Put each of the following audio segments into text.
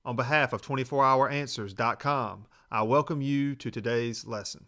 On behalf of 24houranswers.com, I welcome you to today's lesson.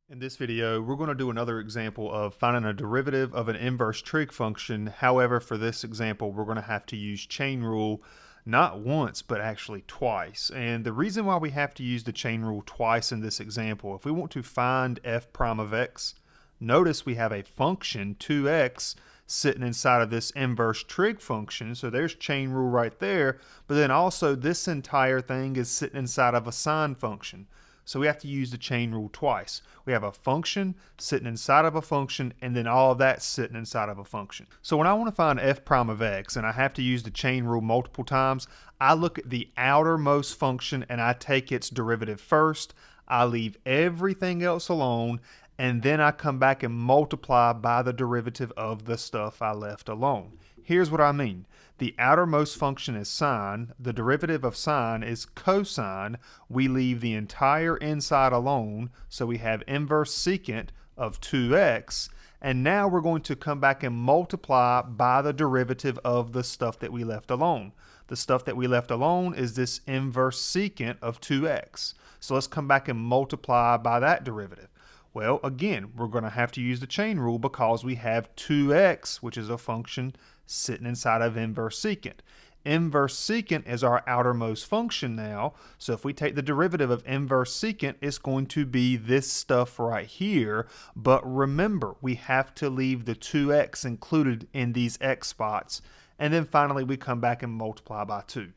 In this video, we're going to do another example of finding a derivative of an inverse trig function. However, for this example, we're going to have to use chain rule not once, but actually twice. And the reason why we have to use the chain rule twice in this example, if we want to find f prime of x, notice we have a function 2x sitting inside of this inverse trig function. So there's chain rule right there. But then also this entire thing is sitting inside of a sine function. So we have to use the chain rule twice. We have a function sitting inside of a function, and then all of that sitting inside of a function. So when I want to find f prime of x and I have to use the chain rule multiple times, I look at the outermost function and I take its derivative first. I leave everything else alone, and then I come back and multiply by the derivative of the stuff I left alone. Here's what I mean. The outermost function is sine. The derivative of sine is cosine. We leave the entire inside alone, so we have inverse secant of 2x. And now we're going to come back and multiply by the derivative of the stuff that we left alone. The stuff that we left alone is this inverse secant of 2x. So let's come back and multiply by that derivative. Well, again, we're going to have to use the chain rule because we have 2x, which is a function sitting inside of inverse secant. Inverse secant is our outermost function now. So if we take the derivative of inverse secant, it's going to be this stuff right here. But remember, we have to leave the 2x included in these x spots. And then finally, we come back and multiply by 2.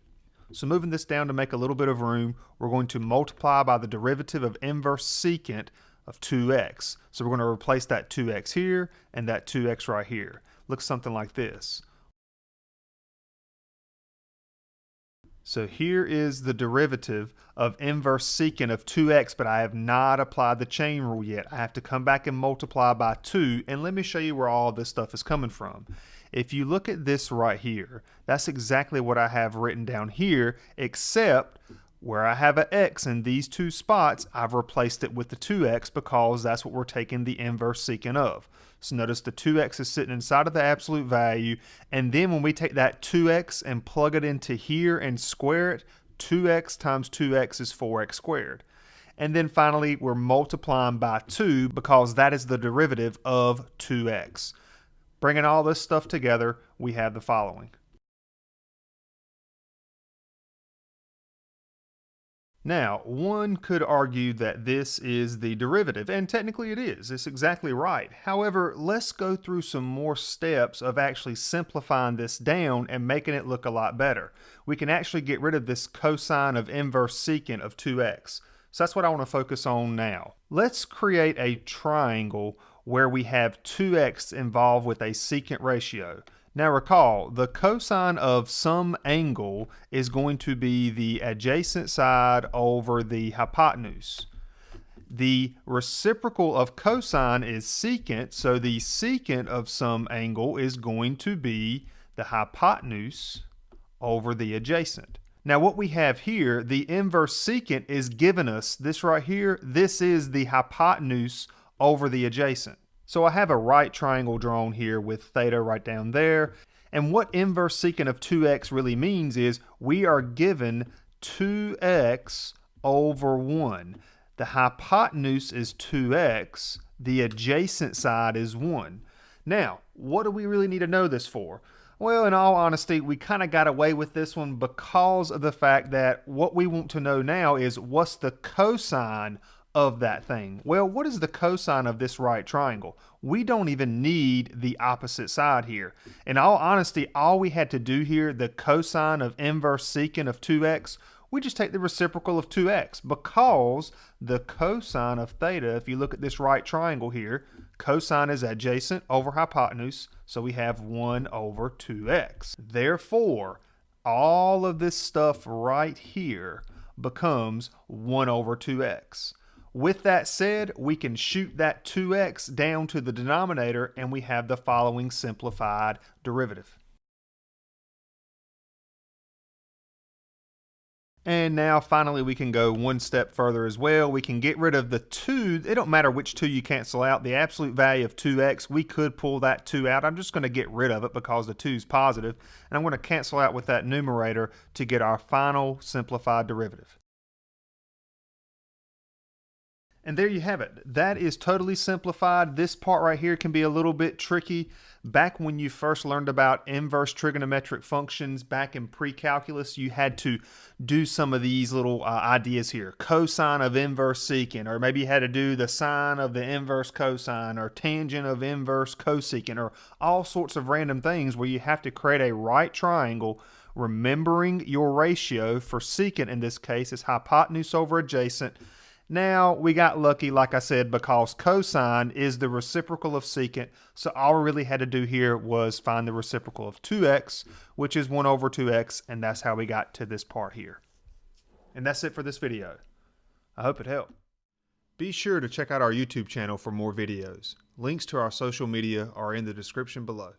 So moving this down to make a little bit of room, we're going to multiply by the derivative of inverse secant of 2x. So we're going to replace that 2x here and that 2x right here. Looks something like this. So here is the derivative of inverse secant of 2x, but I have not applied the chain rule yet. I have to come back and multiply by 2, and let me show you where all this stuff is coming from. If you look at this right here, that's exactly what I have written down here, except where I have an x in these two spots, I've replaced it with the 2x because that's what we're taking the inverse secant of. So notice the 2x is sitting inside of the absolute value, and then when we take that 2x and plug it into here and square it, 2x times 2x is 4x squared. And then finally, we're multiplying by 2 because that is the derivative of 2x. Bringing all this stuff together, we have the following. Now, one could argue that this is the derivative, and technically it is. It's exactly right. However, let's go through some more steps of actually simplifying this down and making it look a lot better. We can actually get rid of this cosine of inverse secant of 2x. So that's what I want to focus on now. Let's create a triangle where we have 2x involved with a secant ratio. Now recall, the cosine of some angle is going to be the adjacent side over the hypotenuse. The reciprocal of cosine is secant, so the secant of some angle is going to be the hypotenuse over the adjacent. Now what we have here, the inverse secant is giving us this right here. This is the hypotenuse over the adjacent. So I have a right triangle drawn here with theta right down there. And what inverse secant of 2x really means is we are given 2x over 1. The hypotenuse is 2x. The adjacent side is 1. Now, what do we really need to know this for? Well, in all honesty, we kind of got away with this one because of the fact that what we want to know now is what's the cosine of that thing. Well, what is the cosine of this right triangle? We don't even need the opposite side here. In all honesty, all we had to do here, the cosine of inverse secant of 2x, we just take the reciprocal of 2x because the cosine of theta, if you look at this right triangle here, cosine is adjacent over hypotenuse, so we have 1 over 2x. Therefore, all of this stuff right here becomes 1 over 2x. With that said, we can shoot that 2x down to the denominator and we have the following simplified derivative. And now finally we can go one step further as well. We can get rid of the 2. It don't matter which 2 you cancel out. The absolute value of 2x, we could pull that 2 out. I'm just going to get rid of it because the 2 is positive. And I'm going to cancel out with that numerator to get our final simplified derivative. And there you have it. That is totally simplified. This part right here can be a little bit tricky. Back when you first learned about inverse trigonometric functions back in pre-calculus, you had to do some of these little ideas here. Cosine of inverse secant, or maybe you had to do the sine of the inverse cosine, or tangent of inverse cosecant, or all sorts of random things where you have to create a right triangle, remembering your ratio. For secant in this case is hypotenuse over adjacent. Now, we got lucky, like I said, because cosine is the reciprocal of secant, so all we really had to do here was find the reciprocal of 2x, which is 1 over 2x, and that's how we got to this part here. And that's it for this video. I hope it helped. Be sure to check out our YouTube channel for more videos. Links to our social media are in the description below.